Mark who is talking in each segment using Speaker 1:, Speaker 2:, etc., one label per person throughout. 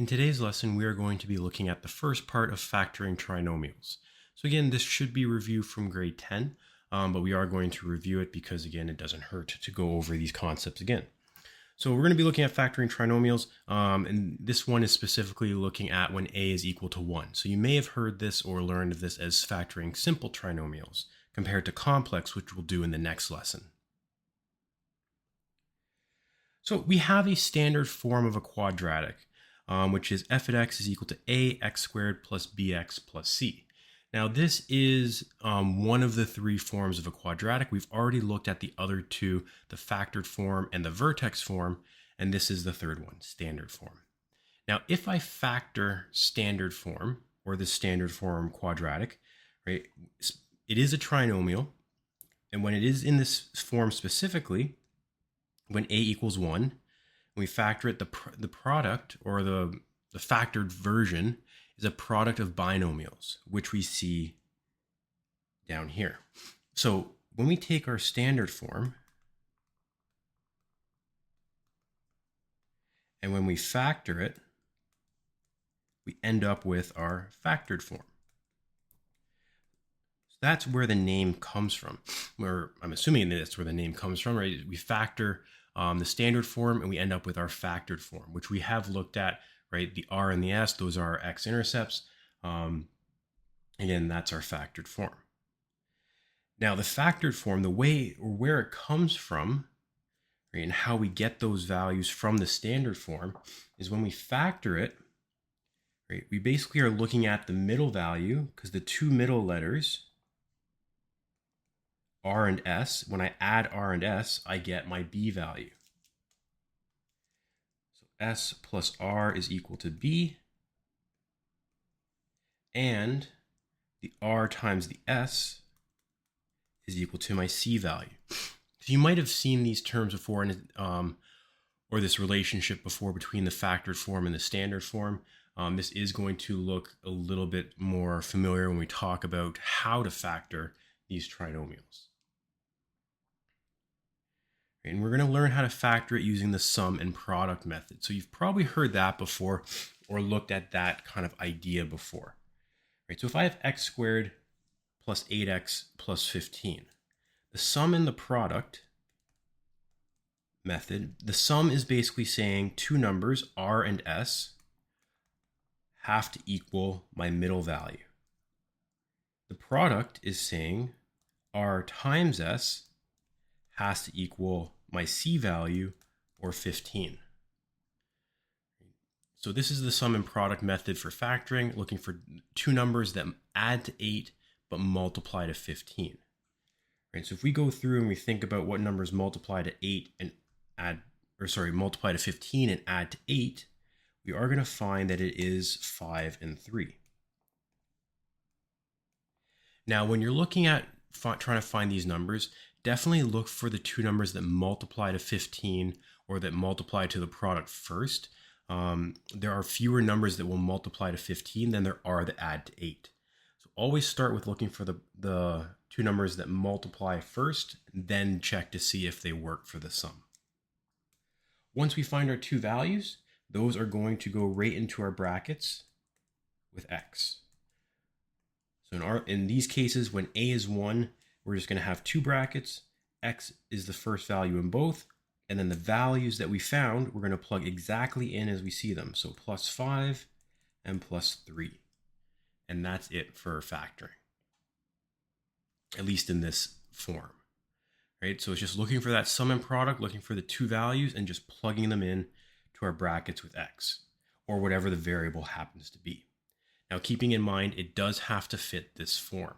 Speaker 1: In today's lesson, we are going to be looking at the first part of factoring trinomials. So again, this should be reviewed from grade 10, but we are going to review it because again, it doesn't hurt to go over these concepts again. So we're going to be looking at factoring trinomials, and this one is specifically looking at when a is equal to 1. So you may have heard this or learned of this as factoring simple trinomials compared to complex, which we'll do in the next lesson. So we have a standard form of a quadratic, which is f of x is equal to ax squared plus bx plus c. Now this is one of the three forms of a quadratic. We've already looked at the other two, the factored form and the vertex form, and this is the third one, standard form. Now if I factor standard form, or the standard form quadratic, right, it is a trinomial, and when it is in this form specifically, when a equals 1, we factor it, the product, or the factored version, is a product of binomials, which we see down here. So when we take our standard form, and when we factor it, we end up with our factored form. So that's where the name comes from. Where I'm assuming that's where the name comes from, right? We factor the standard form and we end up with our factored form, which we have looked at, right? The r and the s, those are our x-intercepts. Again, that's our factored form. Now the factored form, the way or where it comes from, right, and how we get those values from the standard form is when we factor it, right, we basically are looking at the middle value, because the two middle letters, r and s, when I add r and s, I get my b value. So s plus r is equal to b, and the r times the s is equal to my c value. So you might have seen these terms before, or this relationship before between the factored form and the standard form. This is going to look a little bit more familiar when we talk about how to factor these trinomials. And we're going to learn how to factor it using the sum and product method. So you've probably heard that before or looked at that kind of idea before. Right? So if I have x squared plus 8x plus 15, the sum and the product method, the sum is basically saying two numbers, r and s, have to equal my middle value. The product is saying r times s has to equal my c value, or 15. So this is the sum and product method for factoring, looking for two numbers that add to 8 but multiply to 15. Right, so if we go through and we think about what numbers multiply to 8 and multiply to 15 and add to 8, we are going to find that it is 5 and 3. Now, when you're looking at trying to find these numbers, definitely look for the two numbers that multiply to 15 or that multiply to the product first. There are fewer numbers that will multiply to 15 than there are that add to 8. So always start with looking for the two numbers that multiply first, then check to see if they work for the sum. Once we find our two values, those are going to go right into our brackets with x. So in these cases, when a is 1, we're just going to have two brackets. X is the first value in both, and then the values that we found, we're going to plug exactly in as we see them. So plus 5 and plus 3. And that's it for factoring, at least in this form. Right? So it's just looking for that sum and product, looking for the two values, and just plugging them in to our brackets with x, or whatever the variable happens to be. Now, keeping in mind, it does have to fit this form.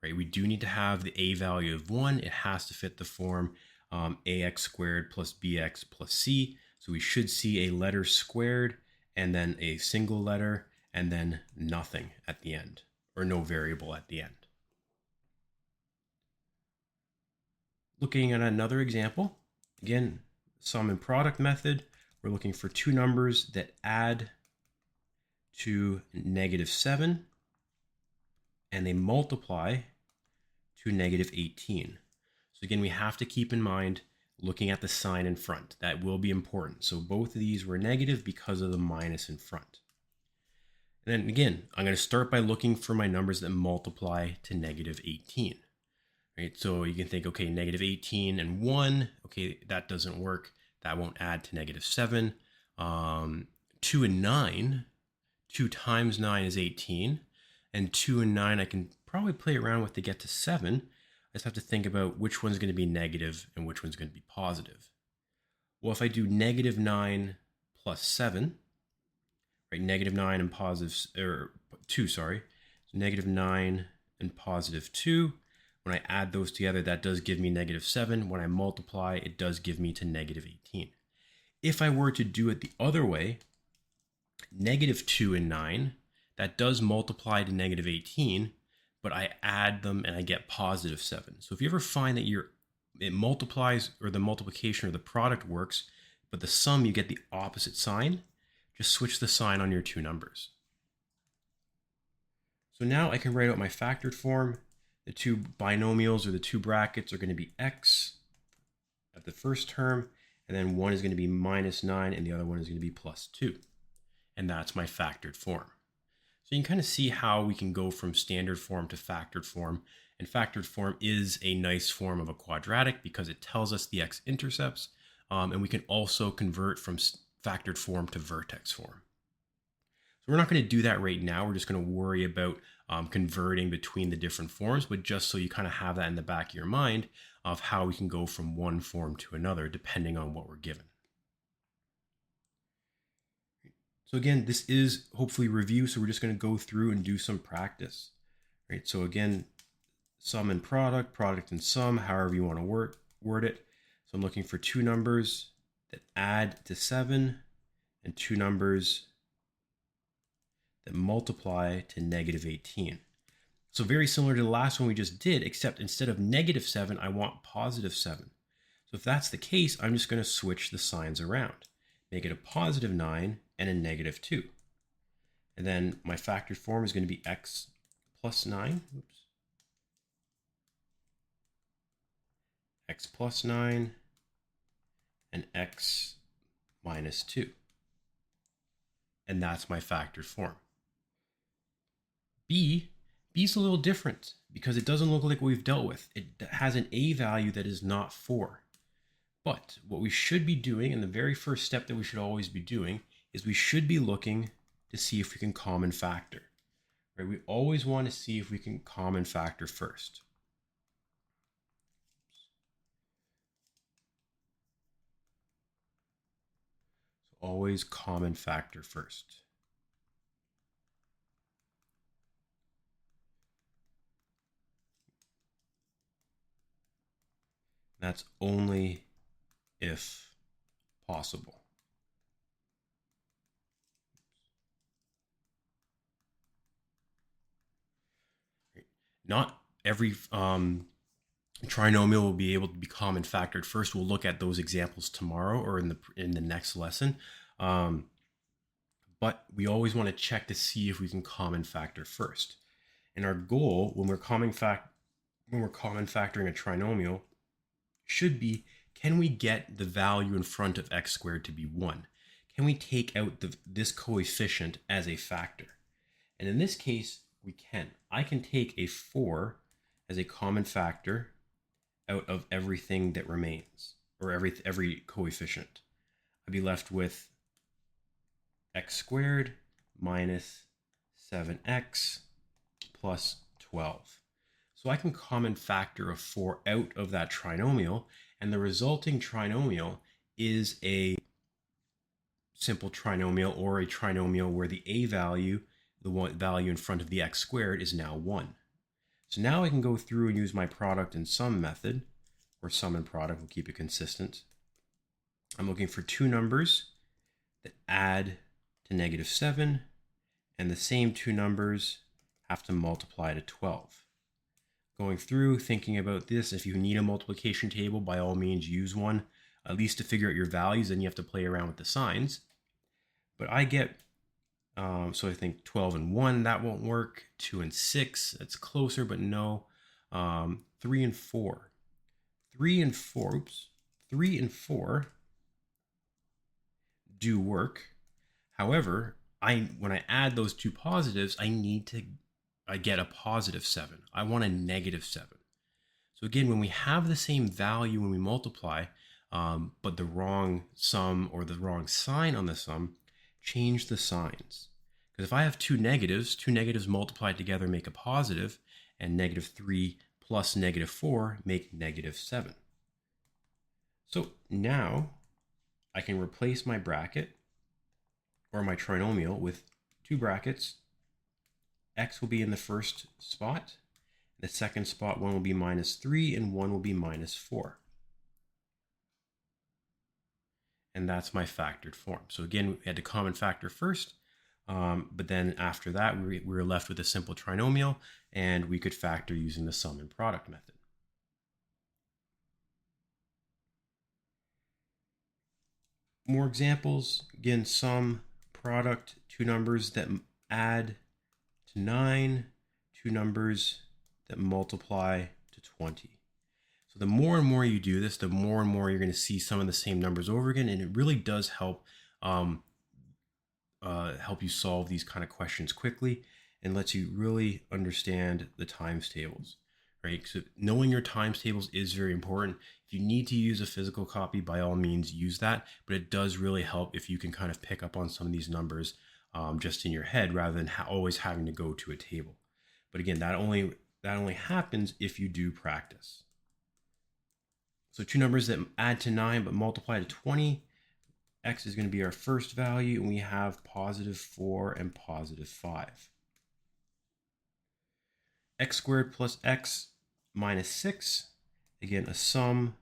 Speaker 1: Right? We do need to have the a value of 1. It has to fit the form ax squared plus bx plus c. So we should see a letter squared and then a single letter and then nothing at the end, or no variable at the end. Looking at another example, again, sum and product method, we're looking for two numbers that add to -7 and they multiply to -18. So again, we have to keep in mind looking at the sign in front. That will be important. So both of these were negative because of the minus in front. And then again, I'm going to start by looking for my numbers that multiply to negative 18. Right? So you can think, okay, negative 18 and 1, okay, that doesn't work. That won't add to negative 7. 2 and 9, 2 times 9 is 18. And 2 and 9 I can probably play around with to get to 7. I just have to think about which one's going to be negative and which one's going to be positive. Well, if I do negative 9 plus 7, right, negative 9 and positive, or 2, sorry, so negative 9 and positive 2. When I add those together, that does give me negative 7. When I multiply, it does give me to negative 18. If I were to do it the other way, negative 2 and 9, that does multiply to negative 18, but I add them and I get positive 7. So if you ever find that it multiplies, or the multiplication or the product works, but the sum you get the opposite sign, just switch the sign on your two numbers. So now I can write out my factored form. The two binomials, or the two brackets, are going to be x at the first term, and then one is going to be minus 9 and the other one is going to be plus 2. And that's my factored form. So you can kind of see how we can go from standard form to factored form. And factored form is a nice form of a quadratic because it tells us the x-intercepts. And we can also convert from factored form to vertex form. So we're not going to do that right now. We're just going to worry about converting between the different forms, but just so you kind of have that in the back of your mind of how we can go from one form to another depending on what we're given. So again, this is hopefully review, so we're just going to go through and do some practice. Right? So again, sum and product, product and sum, however you want to word it. So I'm looking for two numbers that add to 7 and two numbers that multiply to negative 18. So very similar to the last one we just did, except instead of negative 7, I want positive 7. So if that's the case, I'm just going to switch the signs around. Make it a positive 9 and a negative 2. And then my factored form is going to be x plus 9. Oops. X plus 9 and x minus 2. And that's my factored form. B's a little different because it doesn't look like what we've dealt with. It has an a value that is not 4. But what we should be doing, and the very first step that we should always be doing, is we should be looking to see if we can common factor. Right? We always want to see if we can common factor first. So always common factor first. That's only if possible. Not every trinomial will be able to be common factored first. We'll look at those examples tomorrow or in the next lesson. But we always want to check to see if we can common factor first. And our goal when we're common factoring a trinomial should be, can we get the value in front of x squared to be 1? Can we take out this coefficient as a factor? And in this case, we can. I can take a 4 as a common factor out of everything that remains, or every coefficient. I'd be left with x squared minus 7x plus 12. So I can common factor a 4 out of that trinomial, and the resulting trinomial is a simple trinomial, or a trinomial where the a value, the value in front of the x squared, is now 1. So now I can go through and use my product and sum method, or sum and product, we'll keep it consistent. I'm looking for two numbers that add to negative 7, and the same two numbers have to multiply to 12. Going through, thinking about this, if you need a multiplication table, by all means use one, at least to figure out your values, then you have to play around with the signs. But I get, so I think 12 and 1, that won't work. 2 and 6, that's closer, but no. 3 and 4. 3 and 4, oops. 3 and 4 do work. However, when I add those two positives, I get a positive 7. I want a negative 7. So again, when we have the same value when we multiply, but the wrong sum or the wrong sign on the sum, change the signs. Because if I have two negatives multiplied together make a positive, and negative 3 plus negative 4 make negative 7. So now I can replace my bracket or my trinomial with two brackets. X will be in the first spot. The second spot, one will be minus 3 and one will be minus 4. And that's my factored form. So again, we had to common factor first, but then after that, we were left with a simple trinomial, and we could factor using the sum and product method. More examples. Again, sum, product, two numbers that add to 9, two numbers that multiply to 20. So the more and more you do this, the more and more you're going to see some of the same numbers over again, and it really does help help you solve these kind of questions quickly, and lets you really understand the times tables, right? So knowing your times tables is very important. If you need to use a physical copy, by all means use that, but it does really help if you can kind of pick up on some of these numbers just in your head rather than always having to go to a table. But again, that only happens if you do practice. So two numbers that add to 9 but multiply to 20. X is going to be our first value, and we have positive 4 and positive 5. X squared plus x minus 6. Again, a sum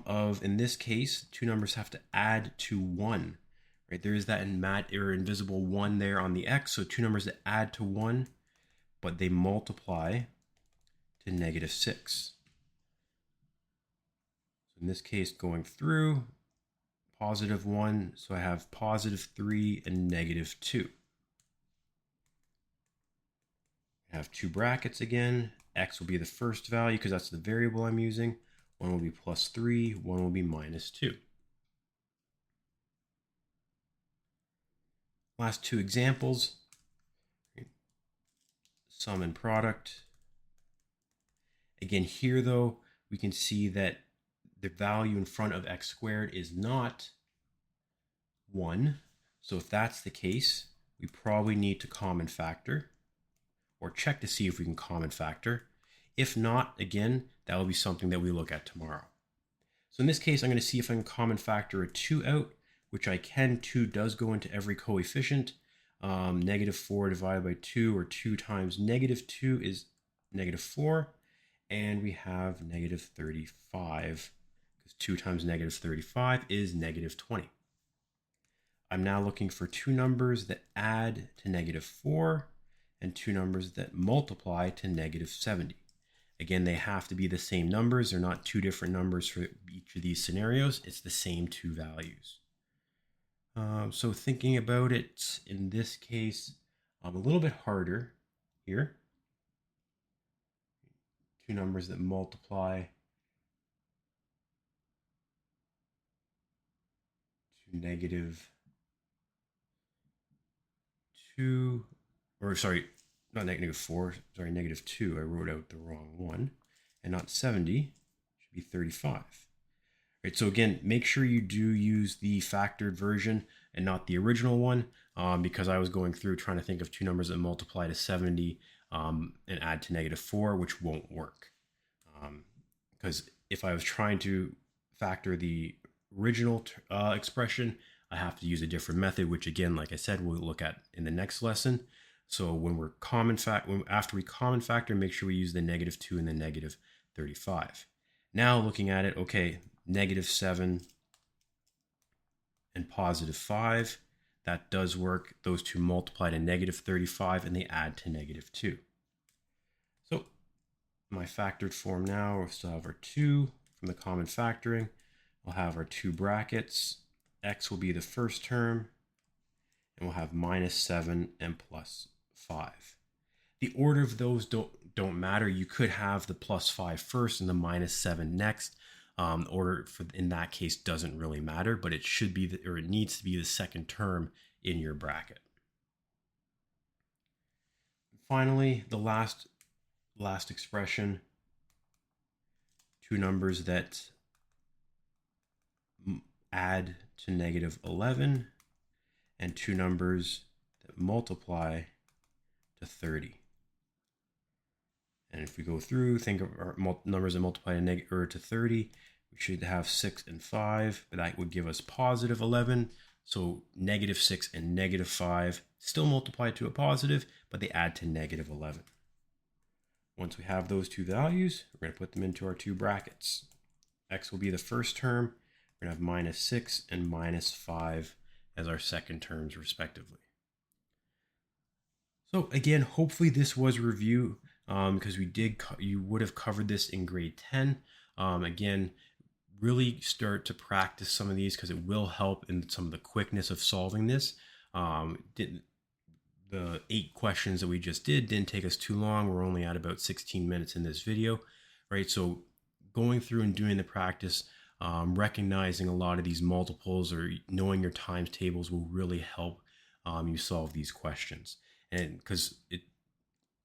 Speaker 1: of, in this case, two numbers have to add to 1. Right? There is that invisible 1 there on the x, so two numbers that add to 1, but they multiply to negative 6. So in this case, going through, positive 1, so I have positive 3 and negative 2. I have two brackets again. X will be the first value because that's the variable I'm using. One will be plus 3, one will be minus 2. Last two examples. Sum and product. Again, here though, we can see that the value in front of x squared is not 1. So if that's the case, we probably need to common factor or check to see if we can common factor. If not, again, that will be something that we look at tomorrow. So in this case, I'm going to see if I can common factor a 2 out, which I can. 2 does go into every coefficient. Negative 4 divided by 2, or 2 times negative 2 is negative 4. And we have negative 35, because 2 times negative 35 is negative 20. I'm now looking for two numbers that add to negative 4 and two numbers that multiply to negative 70. Again, they have to be the same numbers. They're not two different numbers for each of these scenarios. It's the same two values. So thinking about it, in this case, a little bit harder here. Two numbers that multiply to negative 2, or sorry, not negative 4, sorry, negative 2. I wrote out the wrong one, and not 70, it should be 35. Right, so again, make sure you do use the factored version and not the original one, because I was going through trying to think of two numbers that multiply to 70 and add to negative 4, which won't work. Because if I was trying to factor the original expression, I have to use a different method, which again, like I said, we'll look at in the next lesson. So when we're after we common factor, make sure we use the negative 2 and the negative 35. Now looking at it, okay, negative 7 and positive 5, that does work. Those two multiply to negative 35 and they add to negative 2. So my factored form now, we'll still have our 2 from the common factoring. We'll have our two brackets. X will be the first term, and we'll have minus 7 and plus 5. The order of those don't matter. You could have the +5 first and the -7 next. Order for in that case doesn't really matter, but it should be or it needs to be the second term in your bracket. Finally, the last expression, two numbers that add to -11 and two numbers that multiply to 30. And if we go through, think of our numbers that multiply to 30, we should have 6 and 5, but that would give us +11. So -6 and -5 still multiply to a positive, but they add to -11. Once we have those two values, we're going to put them into our two brackets. X will be the first term. We're going to have -6 and -5 as our second terms, respectively. So again, hopefully this was a review because you would have covered this in grade 10. Again, really start to practice some of these because it will help in some of the quickness of solving this. The 8 questions that we just didn't take us too long. We're only at about 16 minutes in this video, right? So going through and doing the practice, recognizing a lot of these multiples or knowing your times tables will really help you solve these questions. And because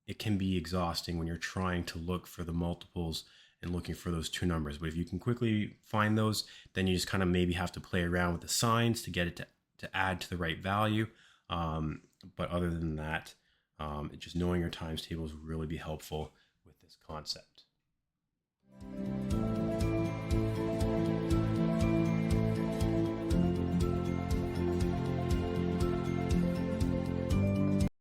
Speaker 1: it can be exhausting when you're trying to look for the multiples and looking for those two numbers. But if you can quickly find those, then you just kind of maybe have to play around with the signs to get it to add to the right value. But other than that, just knowing your times tables will really be helpful with this concept.